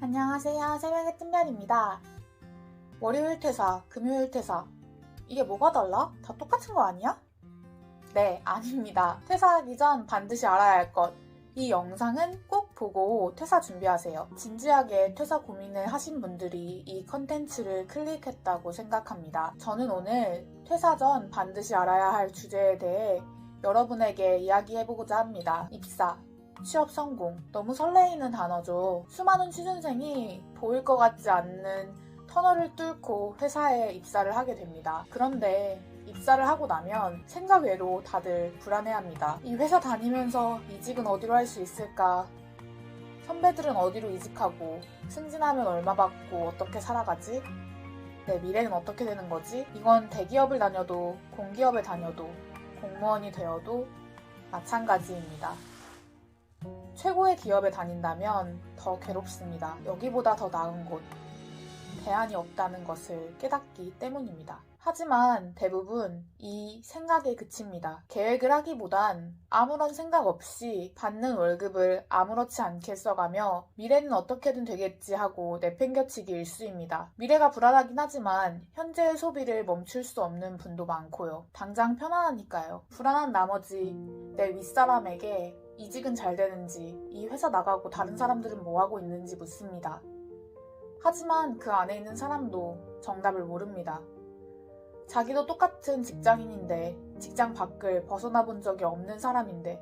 안녕하세요. 새벽의 뜸별입니다. 월요일 퇴사, 금요일 퇴사. 이게 뭐가 달라? 다 똑같은 거 아니야? 네, 아닙니다. 퇴사하기 전 반드시 알아야 할 것. 이 영상은 꼭 보고 퇴사 준비하세요. 진지하게 퇴사 고민을 하신 분들이 이 컨텐츠를 클릭했다고 생각합니다. 저는 오늘 퇴사 전 반드시 알아야 할 주제에 대해 여러분에게 이야기해보고자 합니다. 입사. 취업 성공. 너무 설레이는 단어죠. 수많은 취준생이 보일 것 같지 않는 터널을 뚫고 회사에 입사를 하게 됩니다. 그런데 입사를 하고 나면 생각 외로 다들 불안해합니다. 이 회사 다니면서 이직은 어디로 할 수 있을까? 선배들은 어디로 이직하고 승진하면 얼마 받고 어떻게 살아가지? 내 미래는 어떻게 되는 거지? 이건 대기업을 다녀도 공기업을 다녀도 공무원이 되어도 마찬가지입니다. 최고의 기업에 다닌다면 더 괴롭습니다. 여기보다 더 나은 곳, 대안이 없다는 것을 깨닫기 때문입니다. 하지만 대부분 이 생각에 그칩니다. 계획을 하기보단 아무런 생각 없이 받는 월급을 아무렇지 않게 써가며 미래는 어떻게든 되겠지 하고 내팽겨치기 일쑤입니다. 미래가 불안하긴 하지만 현재의 소비를 멈출 수 없는 분도 많고요. 당장 편안하니까요. 불안한 나머지 내 윗사람에게 이직은 잘 되는지, 이 회사 나가고 다른 사람들은 뭐 하고 있는지 묻습니다. 하지만 그 안에 있는 사람도 정답을 모릅니다. 자기도 똑같은 직장인인데, 직장 밖을 벗어나 본 적이 없는 사람인데,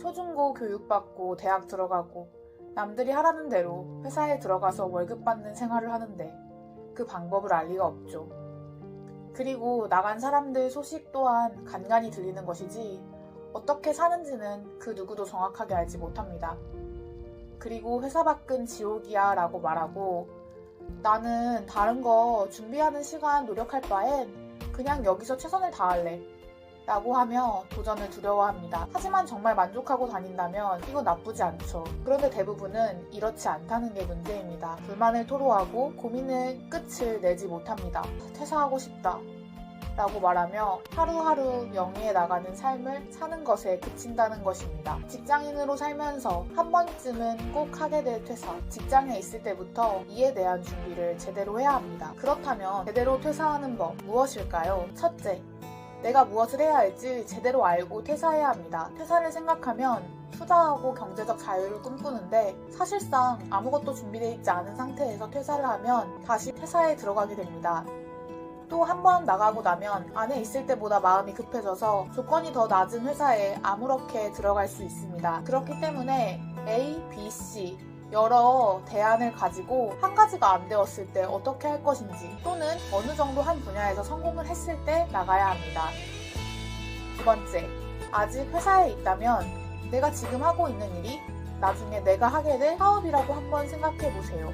초중고 교육받고 대학 들어가고 남들이 하라는 대로 회사에 들어가서 월급 받는 생활을 하는데 그 방법을 알 리가 없죠. 그리고 나간 사람들 소식 또한 간간히 들리는 것이지 어떻게 사는지는 그 누구도 정확하게 알지 못합니다. 그리고 회사 밖은 지옥이야 라고 말하고 나는 다른 거 준비하는 시간 노력할 바엔 그냥 여기서 최선을 다할래 라고 하며 도전을 두려워합니다. 하지만 정말 만족하고 다닌다면 이건 나쁘지 않죠. 그런데 대부분은 이렇지 않다는 게 문제입니다. 불만을 토로하고 고민의 끝을 내지 못합니다. 퇴사하고 싶다 라고 말하며 하루하루 명예에 나가는 삶을 사는 것에 그친다는 것입니다. 직장인으로 살면서 한 번쯤은 꼭 하게 될 퇴사, 직장에 있을 때부터 이에 대한 준비를 제대로 해야 합니다. 그렇다면 제대로 퇴사하는 법 무엇일까요? 첫째, 내가 무엇을 해야 할지 제대로 알고 퇴사해야 합니다. 퇴사를 생각하면 투자하고 경제적 자유를 꿈꾸는데 사실상 아무것도 준비되어 있지 않은 상태에서 퇴사를 하면 다시 퇴사에 들어가게 됩니다. 또 한 번 나가고 나면 안에 있을 때보다 마음이 급해져서 조건이 더 낮은 회사에 아무렇게 들어갈 수 있습니다. 그렇기 때문에 A, B, C 여러 대안을 가지고 한 가지가 안 되었을 때 어떻게 할 것인지 또는 어느 정도 한 분야에서 성공을 했을 때 나가야 합니다. 두 번째, 아직 회사에 있다면 내가 지금 하고 있는 일이 나중에 내가 하게 될 사업이라고 한번 생각해 보세요.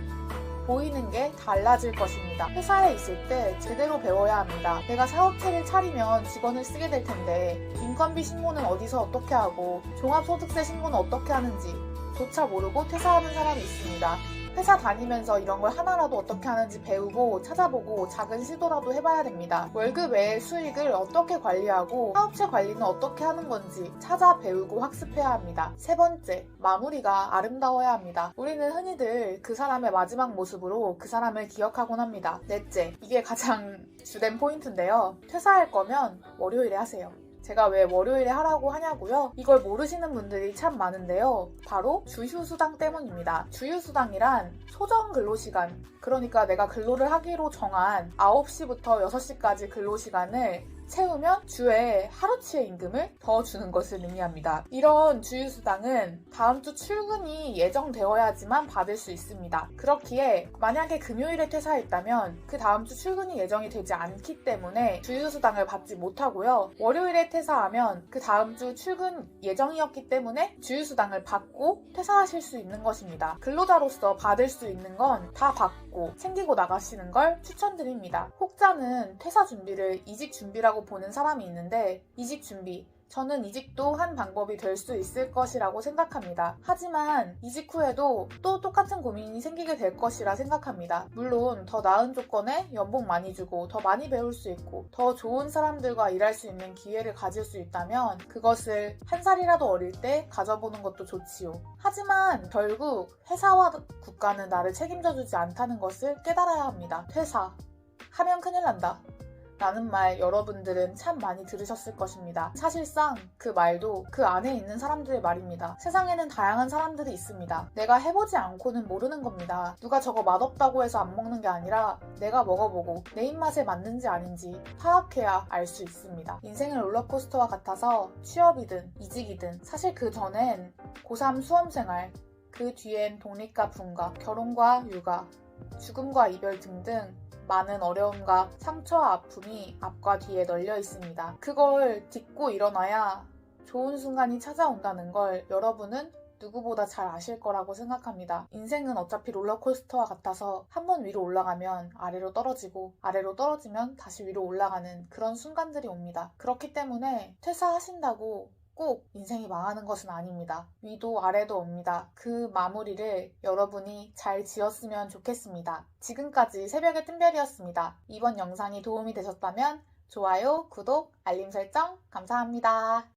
보이는 게 달라질 것입니다. 회사에 있을 때 제대로 배워야 합니다. 내가 사업체를 차리면 직원을 쓰게 될 텐데 인건비 신고는 어디서 어떻게 하고 종합소득세 신고는 어떻게 하는지 조차 모르고 퇴사하는 사람이 있습니다. 회사 다니면서 이런 걸 하나라도 어떻게 하는지 배우고 찾아보고 작은 시도라도 해봐야 됩니다. 월급 외의 수익을 어떻게 관리하고 사업체 관리는 어떻게 하는 건지 찾아 배우고 학습해야 합니다. 세 번째, 마무리가 아름다워야 합니다. 우리는 흔히들 그 사람의 마지막 모습으로 그 사람을 기억하곤 합니다. 넷째, 이게 가장 주된 포인트인데요. 퇴사할 거면 월요일에 하세요. 제가 왜 월요일에 하라고 하냐고요? 이걸 모르시는 분들이 참 많은데요. 바로 주휴수당 때문입니다. 주휴수당이란 소정 근로시간, 그러니까 내가 근로를 하기로 정한 9시부터 6시까지 근로시간을 채우면 주에 하루치의 임금을 더 주는 것을 의미합니다. 이런 주휴수당은 다음 주 출근이 예정되어야지만 받을 수 있습니다. 그렇기에 만약에 금요일에 퇴사했다면 그 다음 주 출근이 예정이 되지 않기 때문에 주휴수당을 받지 못하고요. 월요일에 퇴사하면 그 다음 주 출근 예정이었기 때문에 주휴수당을 받고 퇴사하실 수 있는 것입니다. 근로자로서 받을 수 있는 건 다 받고 챙기고 나가시는 걸 추천드립니다. 혹자는 퇴사 준비를 이직 준비라고 보는 사람이 있는데 이직 준비, 저는 이직도 한 방법이 될 수 있을 것이라고 생각합니다. 하지만 이직 후에도 또 똑같은 고민이 생기게 될 것이라 생각합니다. 물론 더 나은 조건에 연봉 많이 주고 더 많이 배울 수 있고 더 좋은 사람들과 일할 수 있는 기회를 가질 수 있다면 그것을 한 살이라도 어릴 때 가져보는 것도 좋지요. 하지만 결국 회사와 국가는 나를 책임져주지 않다는 것을 깨달아야 합니다. 퇴사. 하면 큰일 난다. 라는 말 여러분들은 참 많이 들으셨을 것입니다. 사실상 그 말도 그 안에 있는 사람들의 말입니다. 세상에는 다양한 사람들이 있습니다. 내가 해보지 않고는 모르는 겁니다. 누가 저거 맛없다고 해서 안 먹는 게 아니라 내가 먹어보고 내 입맛에 맞는지 아닌지 파악해야 알 수 있습니다. 인생은 롤러코스터와 같아서 취업이든 이직이든 사실 그 전엔 고3 수험생활, 그 뒤엔 독립과 분가, 결혼과 육아, 죽음과 이별 등등 많은 어려움과 상처와 아픔이 앞과 뒤에 널려 있습니다. 그걸 딛고 일어나야 좋은 순간이 찾아온다는 걸 여러분은 누구보다 잘 아실 거라고 생각합니다. 인생은 어차피 롤러코스터와 같아서 한 번 위로 올라가면 아래로 떨어지고 아래로 떨어지면 다시 위로 올라가는 그런 순간들이 옵니다. 그렇기 때문에 퇴사하신다고 꼭 인생이 망하는 것은 아닙니다. 위도 아래도 옵니다. 그 마무리를 여러분이 잘 지었으면 좋겠습니다. 지금까지 새벽의 뜸별이었습니다. 이번 영상이 도움이 되셨다면 좋아요, 구독, 알림 설정 감사합니다.